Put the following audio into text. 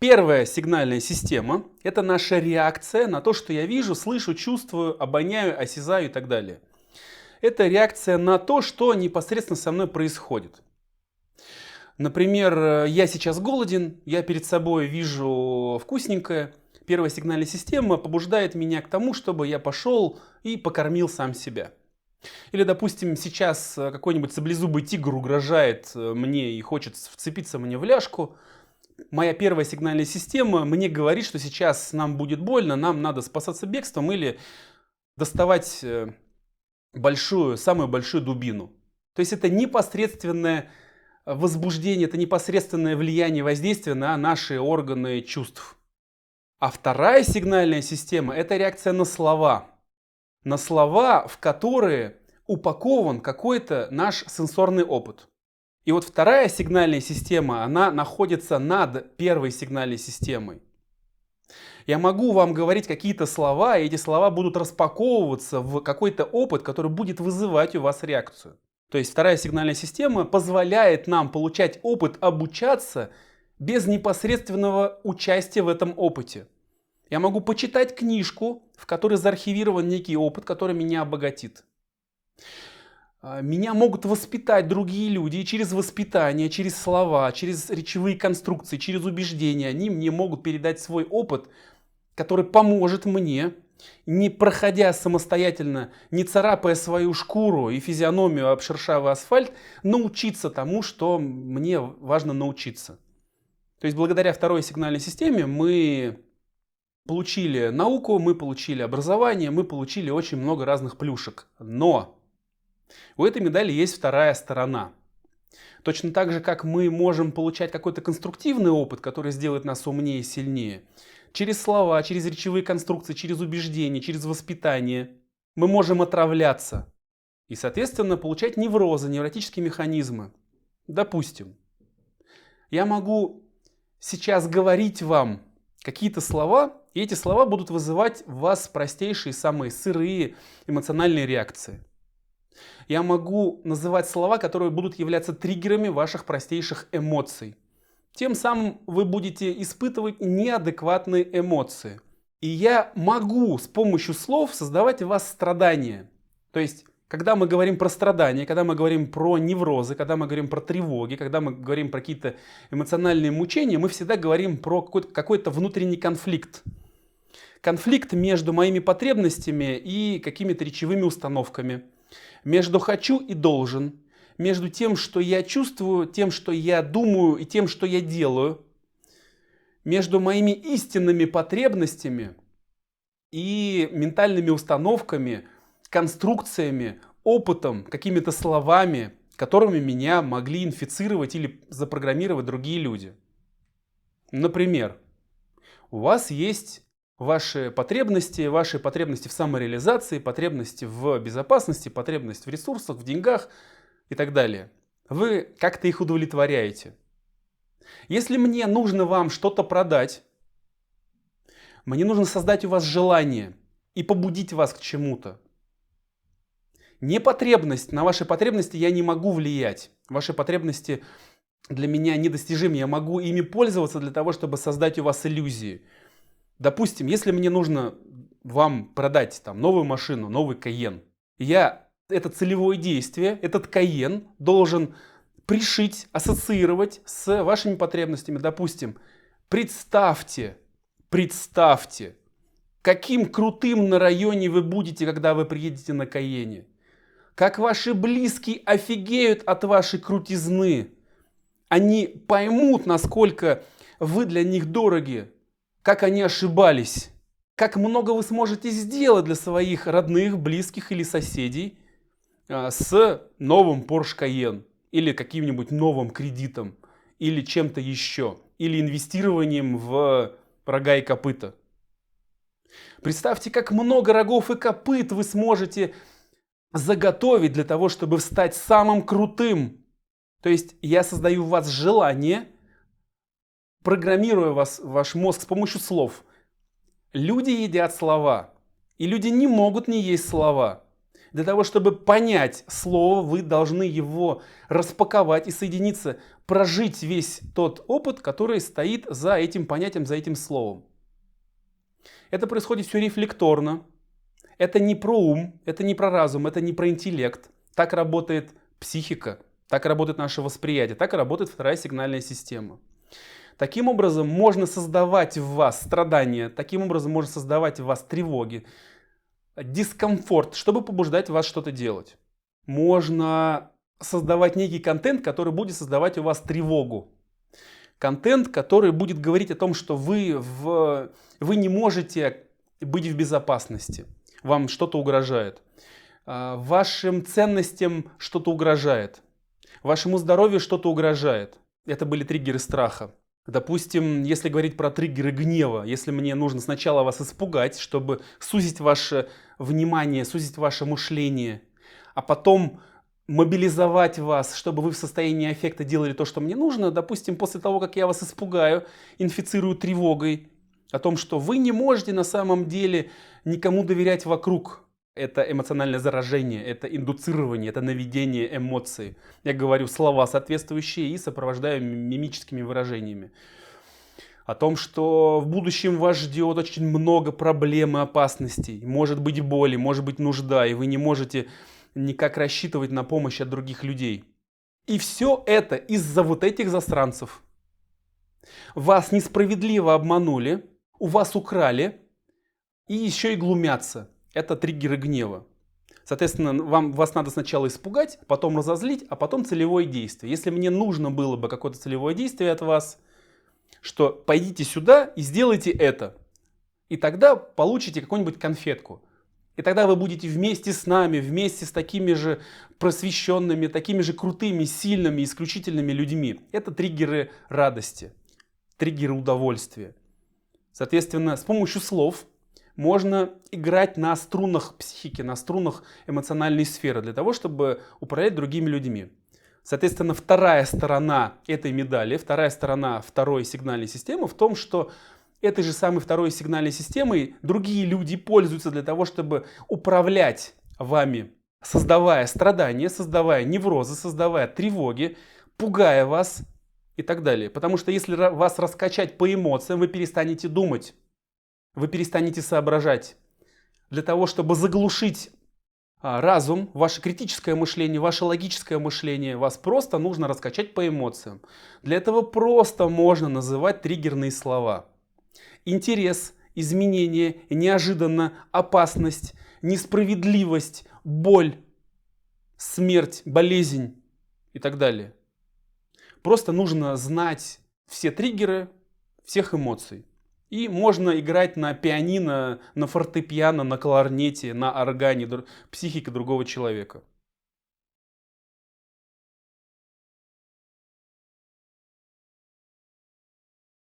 Первая сигнальная система – это наша реакция на то, что я вижу, слышу, чувствую, обоняю, осязаю и так далее. Это реакция на то, что непосредственно со мной происходит. Например, я сейчас голоден, я перед собой вижу вкусненькое. Первая сигнальная система побуждает меня к тому, чтобы я пошел и покормил сам себя. Или, допустим, сейчас какой-нибудь саблезубый тигр угрожает мне и хочет вцепиться мне в ляжку. Моя первая сигнальная система мне говорит, что сейчас нам будет больно, нам надо спасаться бегством или доставать самую большую дубину. То есть это непосредственное возбуждение, это непосредственное влияние, воздействие на наши органы чувств. А вторая сигнальная система – это реакция на слова. На слова, в которые упакован какой-то наш сенсорный опыт. И вот вторая сигнальная система, она находится над первой сигнальной системой. Я могу вам говорить какие-то слова, и эти слова будут распаковываться в какой-то опыт, который будет вызывать у вас реакцию. То есть вторая сигнальная система позволяет нам получать опыт, обучаться без непосредственного участия в этом опыте. Я могу почитать книжку, в которой заархивирован некий опыт, который меня обогатит. Меня могут воспитать другие люди, и через воспитание, через слова, через речевые конструкции, через убеждения они мне могут передать свой опыт, который поможет мне, не проходя самостоятельно, не царапая свою шкуру и физиономию об шершавый асфальт, научиться тому, что мне важно научиться. То есть благодаря второй сигнальной системе мы получили науку, мы получили образование, мы получили очень много разных плюшек. Но у этой медали есть вторая сторона. Точно так же, как мы можем получать какой-то конструктивный опыт, который сделает нас умнее и сильнее, через слова, через речевые конструкции, через убеждения, через воспитание, мы можем отравляться и, соответственно, получать неврозы, невротические механизмы. Допустим, я могу сейчас говорить вам какие-то слова, и эти слова будут вызывать в вас простейшие, самые сырые эмоциональные реакции. Я могу называть слова, которые будут являться триггерами ваших простейших эмоций. Тем самым вы будете испытывать неадекватные эмоции. И я могу с помощью слов создавать в вас страдания. То есть, когда мы говорим про страдания, когда мы говорим про неврозы, когда мы говорим про тревоги, когда мы говорим про какие-то эмоциональные мучения, мы всегда говорим про какой-то внутренний конфликт. Конфликт между моими потребностями и какими-то речевыми установками. Между хочу и должен, между тем, что я чувствую, тем, что я думаю и тем, что я делаю, между моими истинными потребностями и ментальными установками, конструкциями, опытом, какими-то словами, которыми меня могли инфицировать или запрограммировать другие люди. Например, у вас есть ваши потребности в самореализации, потребности в безопасности, потребность в ресурсах, в деньгах и так далее. Вы как-то их удовлетворяете. Если мне нужно вам что-то продать, мне нужно создать у вас желание и побудить вас к чему-то. Не потребность, на ваши потребности я не могу влиять. Ваши потребности для меня недостижимы, я могу ими пользоваться для того, чтобы создать у вас иллюзии. Допустим, если мне нужно вам продать новую машину, новый Кайен, это целевое действие, этот Кайен должен пришить, ассоциировать с вашими потребностями. Допустим, представьте, каким крутым на районе вы будете, когда вы приедете на Кайене. Как ваши близкие офигеют от вашей крутизны. Они поймут, насколько вы для них дороги. Как они ошибались, как много вы сможете сделать для своих родных, близких или соседей с новым Porsche Cayenne или каким-нибудь новым кредитом или чем-то еще, или инвестированием в рога и копыта. Представьте, как много рогов и копыт вы сможете заготовить для того, чтобы стать самым крутым. То есть я создаю в вас желание, программируя ваш мозг с помощью слов. Люди едят слова, и люди не могут не есть слова. Для того, чтобы понять слово, вы должны его распаковать и соединиться, прожить весь тот опыт, который стоит за этим понятием, за этим словом. Это происходит все рефлекторно. Это не про ум, это не про разум, это не про интеллект. Так работает психика, так работает наше восприятие, так работает вторая сигнальная система. Таким образом можно создавать в вас страдания, таким образом можно создавать в вас тревоги, дискомфорт, чтобы побуждать вас что-то делать. Можно создавать некий контент, который будет создавать у вас тревогу. Контент, который будет говорить о том, что вы не можете быть в безопасности. Вам что-то угрожает. Вашим ценностям что-то угрожает. Вашему здоровью что-то угрожает. Это были триггеры страха. Допустим, если говорить про триггеры гнева, если мне нужно сначала вас испугать, чтобы сузить ваше внимание, сузить ваше мышление, а потом мобилизовать вас, чтобы вы в состоянии аффекта делали то, что мне нужно. Допустим, после того, как я вас испугаю, инфицирую тревогой о том, что вы не можете на самом деле никому доверять вокруг. Это эмоциональное заражение, это индуцирование, это наведение эмоций. Я говорю слова соответствующие и сопровождаю мимическими выражениями. О том, что в будущем вас ждет очень много проблем и опасностей. Может быть боли, может быть нужда, и вы не можете никак рассчитывать на помощь от других людей. И все это из-за вот этих засранцев. Вас несправедливо обманули, у вас украли и еще и глумятся. Это триггеры гнева. Соответственно, вас надо сначала испугать, потом разозлить, а потом целевое действие. Если мне нужно было бы какое-то целевое действие от вас, что пойдите сюда и сделайте это, и тогда получите какую-нибудь конфетку. И тогда вы будете вместе с нами, вместе с такими же просвещенными, такими же крутыми, сильными, исключительными людьми. Это триггеры радости, триггеры удовольствия. Соответственно, с помощью слов можно играть на струнах психики, на струнах эмоциональной сферы для того, чтобы управлять другими людьми. Соответственно, вторая сторона этой медали, вторая сторона второй сигнальной системы в том, что этой же самой второй сигнальной системой другие люди пользуются для того, чтобы управлять вами, создавая страдания, создавая неврозы, создавая тревоги, пугая вас и так далее. Потому что если вас раскачать по эмоциям, вы перестанете думать. Вы перестанете соображать. Для того, чтобы заглушить разум, ваше критическое мышление, ваше логическое мышление, вас просто нужно раскачать по эмоциям. Для этого просто можно называть триггерные слова. Интерес, изменение, неожиданно, опасность, несправедливость, боль, смерть, болезнь и так далее. Просто нужно знать все триггеры всех эмоций. И можно играть на пианино, на фортепиано, на кларнете, на органе, психика другого человека.